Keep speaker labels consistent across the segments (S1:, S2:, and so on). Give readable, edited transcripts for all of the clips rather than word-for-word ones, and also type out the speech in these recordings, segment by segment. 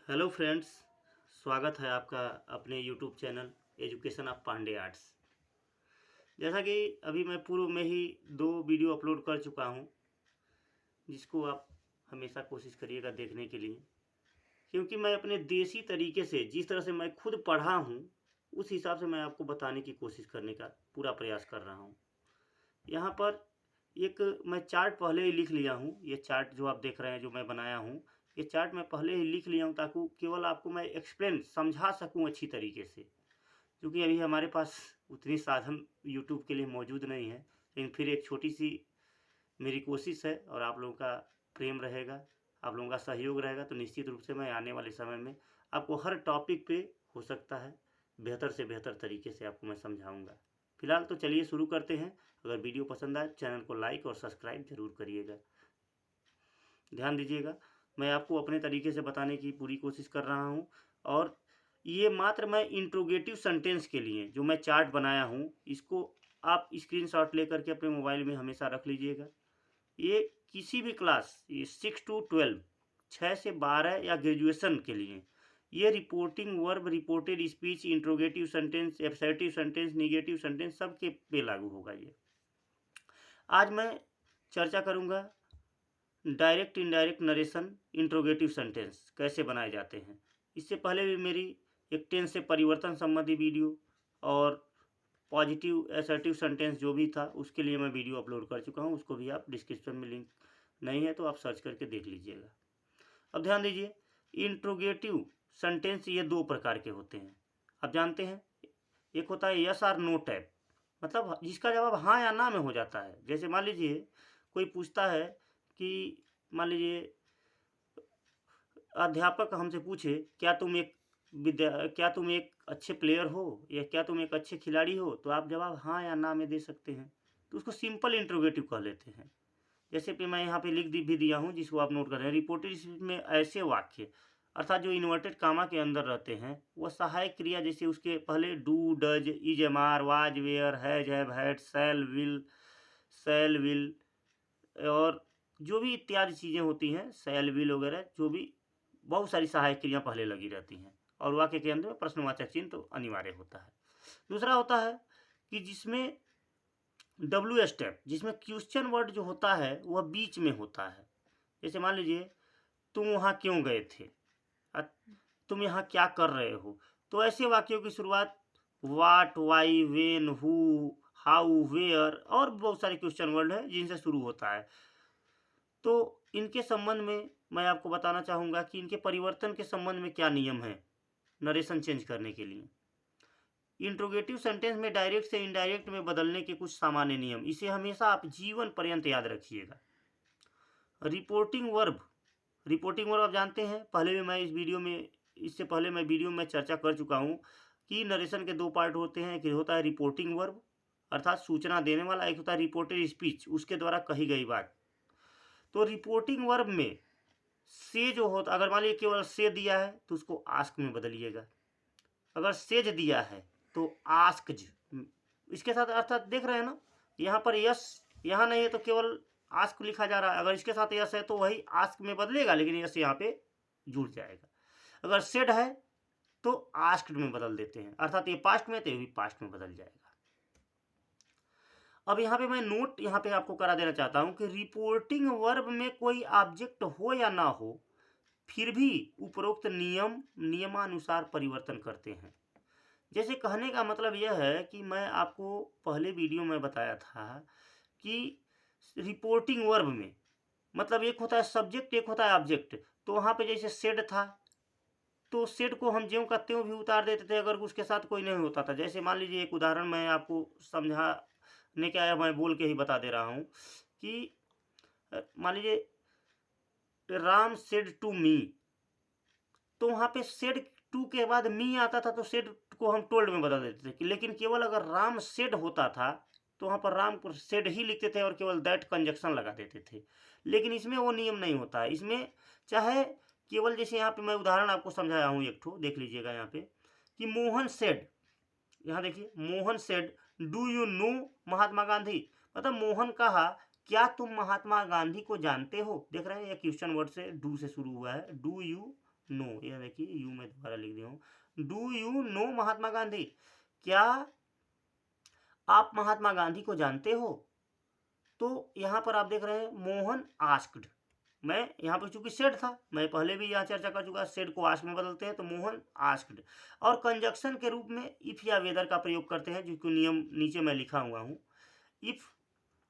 S1: Hello friends. स्वागत है आपका अपने YouTube channel education of Pandey arts. जैसा कि अभी मैं पूर्व में ही 2 वीडियो अपलोड कर चुका हूं, जिसको आप हमेशा कोशिश करिएगा देखने के लिए, क्योंकि मैं अपने देसी तरीके से जिस तरह से मैं खुद पढ़ा हूं उस हिसाब से मैं आपको बताने की कोशिश करने का पूरा प्रयास कर रहा हूं। यहाँ पर एक मैं चार्ट पहले ही लिख लिया हूँ। ये चार्ट जो आप देख रहे हैं जो मैं बनाया हूँ, ये चार्ट मैं पहले ही लिख लिया हूँ ताकि केवल आपको मैं एक्सप्लेन समझा सकूँ अच्छी तरीके से, क्योंकि अभी हमारे पास उतनी साधन यूट्यूब के लिए मौजूद नहीं है। लेकिन फिर एक छोटी सी मेरी कोशिश है और आप लोगों का प्रेम रहेगा, आप लोगों का सहयोग रहेगा तो निश्चित रूप से मैं आने वाले समय में आपको हर टॉपिक पे हो सकता है बेहतर से बेहतर तरीके से आपको मैं समझाऊंगा। फिलहाल तो चलिए शुरू करते हैं। अगर वीडियो पसंद आए चैनल को लाइक और सब्सक्राइब जरूर करिएगा। ध्यान दीजिएगा, मैं आपको अपने तरीके से बताने की पूरी कोशिश कर रहा हूँ। और ये मात्र मैं इंट्रोगेटिव सेंटेंस के लिए जो मैं चार्ट बनाया हूँ, इसको आप स्क्रीनशॉट लेकर के अपने मोबाइल में हमेशा रख लीजिएगा। ये किसी भी क्लास, ये 6 to 12, 6 से 12 या ग्रेजुएशन के लिए ये reporting verb, reported speech, interrogative sentence, assertive sentence, negative sentence सबके पे लागू होगा। ये आज मैं चर्चा करूंगा direct indirect narration, interrogative sentence कैसे बनाए जाते हैं। इससे पहले भी मेरी एक टेंस से परिवर्तन संबंधी वीडियो और पॉजिटिव असर्टिव सेंटेंस जो भी था उसके लिए मैं वीडियो अपलोड कर चुका हूँ, उसको भी आप डिस्क्रिप्शन में लिंक नहीं है तो आप सर्च करके देख लीजिएगा। अब ध्यान दीजिए, इंट्रोगेटिव सेंटेंस ये 2 प्रकार के होते हैं। आप जानते हैं, एक होता है यस और नो टाइप, मतलब जिसका जवाब हाँ या ना में हो जाता है। जैसे मान लीजिए कोई पूछता है कि, मान लीजिए अध्यापक हमसे पूछे क्या तुम एक अच्छे प्लेयर हो या क्या तुम एक अच्छे खिलाड़ी हो, तो आप जवाब हाँ या ना में दे सकते हैं, तो उसको सिंपल इंट्रोगेटिव कह लेते हैं। जैसे कि मैं यहाँ पे लिख भी दिया हूँ जिसको आप नोट कर रहे हैं। रिपोर्टेड स्पीच में ऐसे वाक्य अर्थात जो इन्वर्टेड कामा के अंदर रहते हैं वह सहायक क्रिया, जैसे उसके पहले do, does, is, am are, was, were, has, have, had, shall will और जो भी इत्यादि चीज़ें होती हैं, शैल विल वगैरह, जो भी बहुत सारी सहायक क्रिया पहले लगी रहती हैं और वाक्य के अंदर प्रश्नवाचक चिन्ह तो अनिवार्य होता है। दूसरा होता है कि जिसमें डब्ल्यू स्टेप, जिसमें क्वेश्चन वर्ड जो होता है वह बीच में होता है। जैसे मान लीजिए तुम वहाँ क्यों गए थे, अ- तुम यहाँ क्या कर रहे हो, तो ऐसे वाक्यों की शुरुआत what, why, when, who, how, where और बहुत सारे क्वेश्चन वर्ड है जिनसे शुरू होता है। तो इनके संबंध में मैं आपको बताना चाहूँगा कि इनके परिवर्तन के संबंध में क्या नियम है नरेशन चेंज करने के लिए। इंट्रोगेटिव सेंटेंस में डायरेक्ट से इनडायरेक्ट में बदलने के कुछ सामान्य नियम, इसे हमेशा आप जीवन पर्यंत याद रखिएगा। रिपोर्टिंग वर्ब आप जानते हैं, पहले भी मैं इस वीडियो में इससे पहले मैं वीडियो में चर्चा कर चुका हूँ कि नरेशन के 2 पार्ट होते हैं। एक होता है रिपोर्टिंग वर्ब अर्थात सूचना देने वाला, एक होता है रिपोर्टेड स्पीच, उसके द्वारा कही गई बात। तो रिपोर्टिंग वर्ब में से जो होता, अगर मान लीजिए केवल से दिया है तो उसको आस्क में बदलिएगा। अगर सेज दिया है तो आस्कज, इसके साथ अर्थात देख रहे हैं ना, यहाँ पर यस यहाँ नहीं है तो केवल आस्क लिखा जा रहा है। अगर इसके साथ यस है तो वही आस्क में बदलेगा, लेकिन यस यहाँ पे जुड़ जाएगा। अगर सेड है तो आस्क्ड में बदल देते हैं, अर्थात ये पास्ट में तो ये भी पास्ट में बदल जाएगा। अब यहाँ पे मैं नोट यहाँ पे आपको करा देना चाहता हूँ कि रिपोर्टिंग वर्ब में कोई ऑब्जेक्ट हो या ना हो, फिर भी उपरोक्त नियमानुसार परिवर्तन करते हैं। जैसे कहने का मतलब यह है कि मैं आपको पहले वीडियो में बताया था कि रिपोर्टिंग वर्ब में मतलब एक होता है सब्जेक्ट, एक होता है ऑब्जेक्ट। तो वहाँ पे जैसे सेड था तो सेड को हम ज्यों का त्यों भी उतार देते थे अगर उसके साथ कोई नहीं होता था। जैसे मान लीजिए एक उदाहरण मैं आपको समझाने के आया, मैं बोल के ही बता दे रहा हूँ कि मान लीजिए राम सेड टू मी, तो वहाँ पे सेड टू के बाद मी आता था तो सेड को हम टोल्ड में बदल देते थे। लेकिन केवल अगर राम सेड होता था तो वहाँ पर राम को सेड ही लिखते थे और केवल दैट कंजक्शन लगा देते थे। लेकिन इसमें वो नियम नहीं होता है। इसमें चाहे केवल, जैसे यहाँ पे मैं उदाहरण आपको समझाया हूँ एक ठो, देख लीजिएगा यहाँ पे कि मोहन सेड, यहाँ देखिए Mohan said do you know Mahatma Gandhi, मतलब मोहन कहा क्या तुम महात्मा गांधी को जानते हो। देख रहे हैं ये क्वेश्चन वर्ड से डू से शुरू हुआ है, डू यू नो, ये देखिए यू मैं दोबारा लिख दिया हूँ, do you know Mahatma Gandhi, क्या आप महात्मा गांधी को जानते हो। तो यहाँ पर आप देख रहे हैं मोहन आस्क्ड, मैं यहाँ पर चूंकि सेड था, मैं पहले भी यहाँ चर्चा कर चुका, सेड को आस्क में बदलते हैं तो मोहन आस्क्ड। और कंजक्शन के रूप में इफ या वेदर का प्रयोग करते हैं, जिसको नियम नीचे मैं लिखा हुआ हूँ, इफ।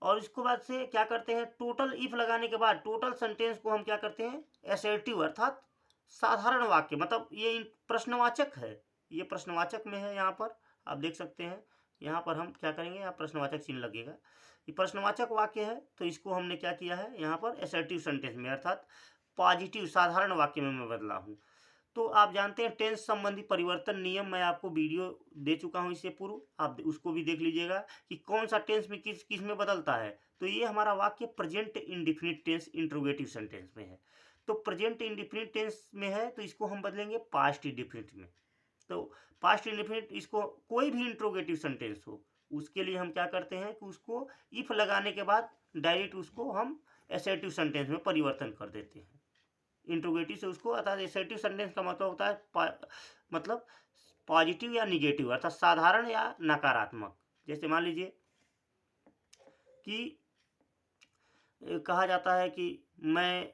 S1: और इसके बाद से क्या करते हैं, टोटल इफ लगाने के बाद टोटल सेंटेंस को हम क्या करते हैं, एसर्टिव अर्थात साधारण वाक्य, मतलब ये प्रश्नवाचक है, ये प्रश्नवाचक में है, यहाँ पर आप देख सकते हैं, यहाँ पर हम क्या करेंगे, यहाँ प्रश्नवाचक चिन्ह लगेगा, ये प्रश्नवाचक वाक्य है, तो इसको हमने क्या किया है यहाँ पर एसर्टिव सेंटेंस में अर्थात पॉजिटिव साधारण वाक्य में मैं बदला हूँ। तो आप जानते हैं टेंस संबंधी परिवर्तन नियम मैं आपको वीडियो दे चुका हूं इससे पूर्व, आप उसको भी देख लीजिएगा कि कौन सा टेंस में किस किस में बदलता है। तो ये हमारा वाक्य present indefinite tense interrogative sentence में है, तो प्रेजेंट इंडिफिनिट टेंस में है तो इसको हम बदलेंगे पास्ट इंडिफिनिट में। तो पास्ट इंडिफिनिट, इसको कोई भी इंट्रोगेटिव सेंटेंस हो उसके लिए हम क्या करते हैं कि उसको इफ लगाने के बाद डायरेक्ट उसको हम एसर्टिव सेंटेंस में परिवर्तन कर देते हैं, इंट्रोगेटिव से उसको, अर्थात एसर्टिव सेंटेंस का मतलब होता है मतलब पॉजिटिव या निगेटिव, अर्थात साधारण या नकारात्मक। जैसे मान लीजिए कि कहा जाता है कि मैं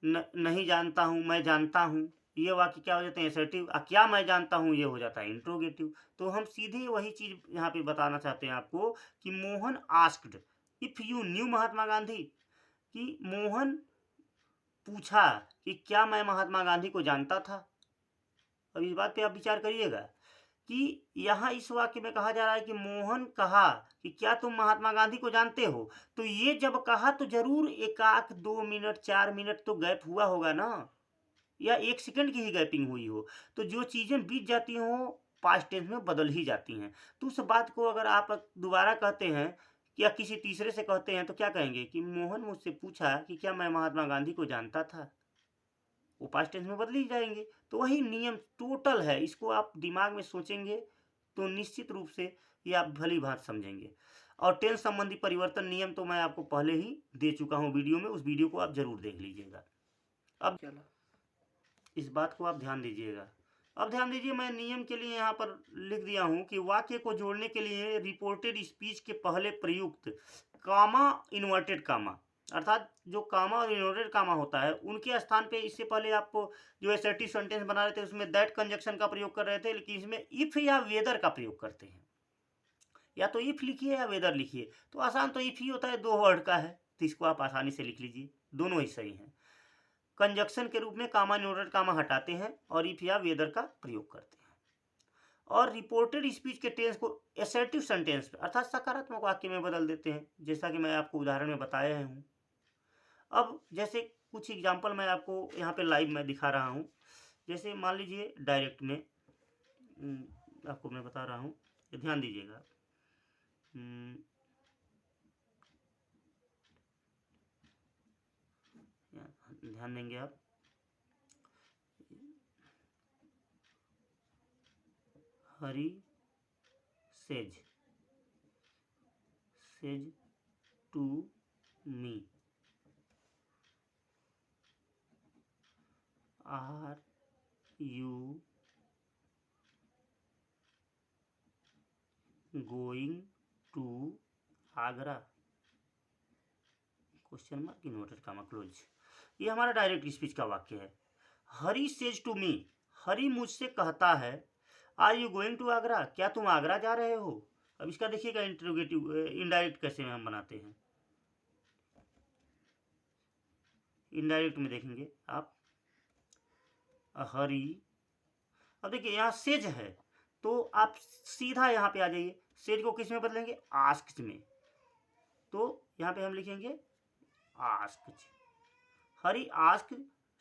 S1: नहीं जानता हूँ, मैं जानता हूँ, ये वाक्य क्या हो जाते हैं एसर्टिव, क्या मैं जानता हूँ ये हो जाता है इंट्रोगेटिव। तो हम सीधे वही चीज यहाँ पे बताना चाहते हैं आपको कि Mohan asked if you knew Mahatma Gandhi, कि मोहन पूछा कि क्या मैं महात्मा गांधी को जानता था। अब इस बात पे आप विचार करिएगा कि यहाँ इस वाक्य में कहा जा रहा है कि मोहन कहा कि क्या तुम महात्मा गांधी को जानते हो, तो ये जब कहा तो जरूर एकाक 2 मिनट 4 मिनट तो गैप हुआ होगा ना, या 1 सेकंड की ही गैपिंग हुई हो, तो जो चीजें बीत जाती हो पास्ट टेंस में बदल ही जाती हैं। तो उस बात को अगर आप दोबारा कहते हैं या किसी तीसरे से कहते हैं तो क्या कहेंगे कि मोहन मुझसे पूछा कि क्या मैं महात्मा गांधी को जानता था, वो पास्ट टेंस में बदल ही जाएंगे। तो वही नियम टोटल है, इसको आप दिमाग में सोचेंगे तो निश्चित रूप से ये आप भली भांति समझेंगे। और टेंस संबंधी परिवर्तन नियम तो मैं आपको पहले ही दे चुका हूँ वीडियो में, उस वीडियो को आप जरूर देख लीजिएगा। अब चला इस बात को आप ध्यान दीजिएगा। अब ध्यान दीजिए, मैं नियम के लिए यहाँ पर लिख दिया हूँ कि वाक्य को जोड़ने के लिए रिपोर्टेड स्पीच के पहले प्रयुक्त कामा इन्वर्टेड कामा, अर्थात जो कामा और इन्वर्टेड कामा होता है उनके स्थान पे इससे पहले आपको जो एसर्टिव सेंटेंस बना रहे थे उसमें दैट कंजक्शन का प्रयोग कर रहे थे, लेकिन इसमें इफ या वेदर का प्रयोग करते हैं। या तो इफ लिखिए या वेदर लिखिए, तो आसान तो इफ ही होता है, 2 वर्ड का है, तो इसको आप आसानी से लिख लीजिए, दोनों ही सही हैं। कंजक्शन के रूप में कामा इन्वर्टेड कामा हटाते हैं और इफ या वेदर का प्रयोग करते हैं। और रिपोर्टेड स्पीच के टेंस को एसर्टिव सेंटेंस अर्थात सकारात्मक वाक्य में बदल देते हैं, जैसा कि मैं आपको उदाहरण में बताया हूँ। अब जैसे कुछ एग्जांपल मैं आपको यहाँ पे लाइव में दिखा रहा हूँ, जैसे मान लीजिए डायरेक्ट में आपको मैं बता रहा हूँ, ध्यान दीजिएगा। ध्यान देंगे आप, Hari says to me, are you going to Agra, question mark inverted comma close. ये हमारा डायरेक्ट स्पीच का वाक्य है। हरी सेज टू मी, हरी मुझसे कहता है, are you going to Agra, क्या तुम आगरा जा रहे हो। अब इसका देखिएगा इंट्रोगेटिव इनडायरेक्ट कैसे हम बनाते हैं, इनडायरेक्ट में देखेंगे आप, हरी, अब देखिए यहाँ सेज है तो आप सीधा यहाँ पे आ जाइए, सेज को किस में बदलेंगे, आस्क्ड में, तो यहाँ पे हम लिखेंगे asked, Hari ask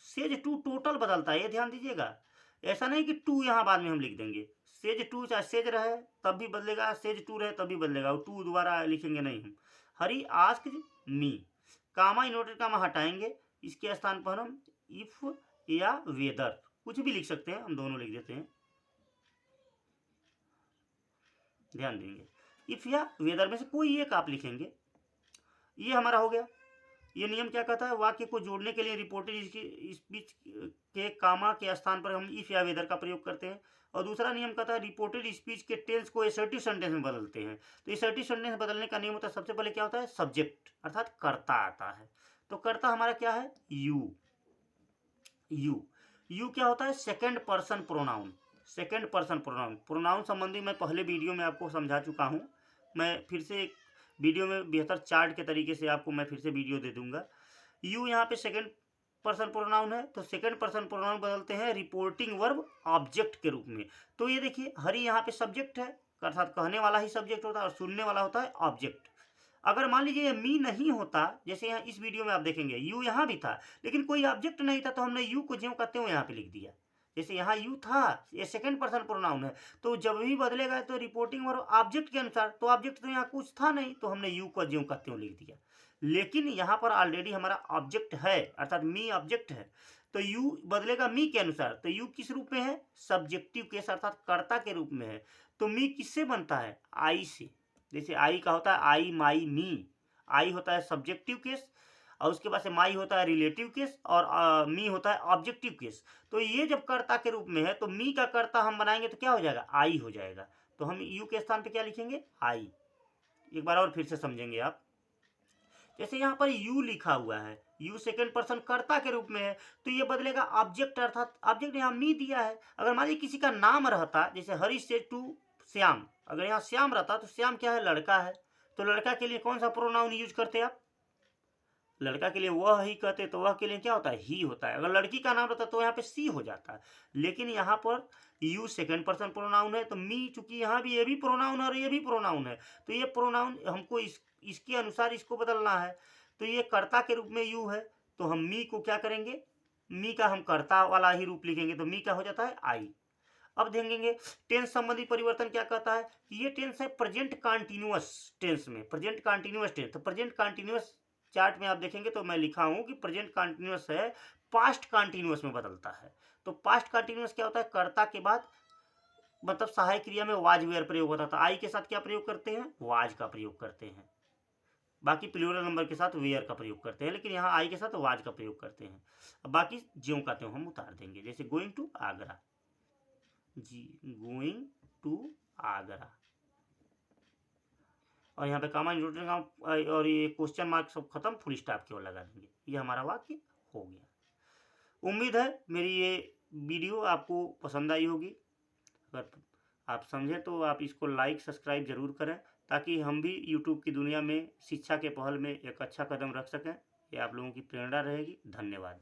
S1: says to, total बदलता है, ये ध्यान दीजिएगा, ऐसा नहीं कि टू यहाँ बाद में हम लिख देंगे, सेज टू चाहे सेज रहे तब भी बदलेगा, सेज टू रहे तब भी बदलेगा, टू दोबारा लिखेंगे नहीं हम। हरी आस्क मी, कामा इन्वर्टेड कामा हटाएंगे, इसके स्थान पर हम इफ या वेदर कुछ भी लिख सकते हैं, हम दोनों लिख देते हैं, ध्यान देंगे, इफ या वेदर में से कोई एक आप लिखेंगे। ये हमारा हो गया। ये नियम क्या कहता है, वाक्य को जोड़ने के लिए रिपोर्टेड स्पीच के कामा के स्थान पर हम इफ या वेदर का प्रयोग करते हैं। और दूसरा नियम कहता है रिपोर्टेड स्पीच के टेंस को एसर्टिव सेंटेंस में बदलते हैं। तो एसर्टिव सेंटेंस बदलने का नियम होता है, सबसे पहले क्या होता है, सब्जेक्ट अर्थात कर्ता आता है। तो कर्ता हमारा क्या है, यू। यू क्या होता है, second person pronoun. Second person pronoun, pronoun संबंधी मैं पहले वीडियो में आपको समझा चुका हूँ। मैं फिर से एक वीडियो में बेहतर चार्ट के तरीके से आपको मैं फिर से वीडियो दे दूंगा। यू यहाँ पे सेकेंड पर्सन प्रोनाउन है, तो सेकेंड पर्सन प्रोनाउन बदलते हैं रिपोर्टिंग वर्ब ऑब्जेक्ट के रूप में। तो ये देखिए, हरी यहाँ पे सब्जेक्ट है, अर्थात कहने वाला ही सब्जेक्ट होता है, और सुनने वाला होता है ऑब्जेक्ट। अगर मान लीजिए ये मी नहीं होता, जैसे यहाँ इस वीडियो में आप देखेंगे यू यहाँ भी था, लेकिन कोई ऑब्जेक्ट नहीं था, तो हमने यू को ज्यों कहते हो यहाँ पे लिख दिया। जैसे यहाँ यू था, ये सेकंड पर्सन प्रोनाउन है, तो जब भी बदलेगा तो रिपोर्टिंग और ऑब्जेक्ट के अनुसार, तो ऑब्जेक्ट तो यहाँ कुछ था नहीं, तो हमने यू को ज्यों कहते हो लिख दिया। लेकिन यहाँ पर ऑलरेडी हमारा ऑब्जेक्ट है, अर्थात मी ऑब्जेक्ट है, तो यू बदलेगा मी के अनुसार। तो यू किस रूप में है, सब्जेक्टिव केस अर्थात कर्ता के रूप में है। तो मी किससे बनता है, आई से। जैसे आई का होता है आई, माई, मी। आई होता है सब्जेक्टिव केस, और उसके बाद से माई होता है रिलेटिव केस, और मी होता है ऑब्जेक्टिव केस। तो ये जब कर्ता के रूप में है, तो मी का कर्ता हम बनाएंगे तो क्या हो जाएगा, आई हो जाएगा। तो हम यू के स्थान पे क्या लिखेंगे, आई। एक बार और फिर से समझेंगे आप। जैसे यहाँ पर यू लिखा हुआ है, यू सेकेंड पर्सन कर्ता के रूप में है, तो ये बदलेगा ऑब्जेक्ट, अर्थात ऑब्जेक्ट यहाँ मी दिया है। अगर मान लीजिए किसी का नाम रहता, जैसे हरीश से टू श्याम, अगर यहाँ श्याम रहता तो श्याम क्या है, लड़का है, तो लड़का के लिए कौन सा प्रोनाउन यूज करते आप, लड़का के लिए वह ही कहते, तो वह के लिए क्या होता है, ही होता है। अगर लड़की का नाम रहता तो यहाँ पे सी हो जाता है। लेकिन यहाँ पर यू सेकेंड पर्सन प्रोनाउन है, तो मी चूंकि यहाँ भी ये भी प्रोनाउन है और ये भी प्रोनाउन है, तो ये प्रोनाउन हमको इसके अनुसार इसको बदलना है। तो ये कर्ता के रूप में यू है, तो हम मी को क्या करेंगे, मी का हम कर्ता वाला ही रूप लिखेंगे, तो मी का हो जाता है आई। अब देखेंगे टेंस संबंधी परिवर्तन क्या कहता है, कि ये टेंस है प्रेजेंट कंटिन्यूअस टेंस में, प्रेजेंट कंटिन्यूअस टेंस। तो प्रेजेंट कंटिन्यूअस चार्ट में आप देखेंगे तो मैं लिखा हूं कि प्रेजेंट कंटिन्यूअस है, पास्ट कंटिन्यूअस में बदलता है। तो पास्ट कंटिन्यूअस क्या होता है, कर्ता के बाद मतलब सहायक क्रिया में वाज वेयर प्रयोग होता था, आई के साथ क्या प्रयोग करते हैं, वाज का प्रयोग करते हैं। बाकी प्लूरल नंबर के साथ वेयर का प्रयोग करते हैं, लेकिन यहाँ आई के साथ वाज का प्रयोग करते हैं। अब बाकी ज्यों का त्यों हम उतार देंगे। जैसे गोइंग टू आगरा, जी गोइंग टू आगरा, और यहाँ पे कॉमा इंटरोगेशन का और ये क्वेश्चन मार्क सब खत्म, फुल स्टॉप केवल लगा देंगे, ये हमारा वाक्य हो गया। उम्मीद है मेरी ये वीडियो आपको पसंद आई होगी। अगर आप समझें तो आप इसको लाइक सब्सक्राइब जरूर करें, ताकि हम भी यूट्यूब की दुनिया में शिक्षा के पहल में एक अच्छा कदम रख सकें। ये आप लोगों की प्रेरणा रहेगी। धन्यवाद।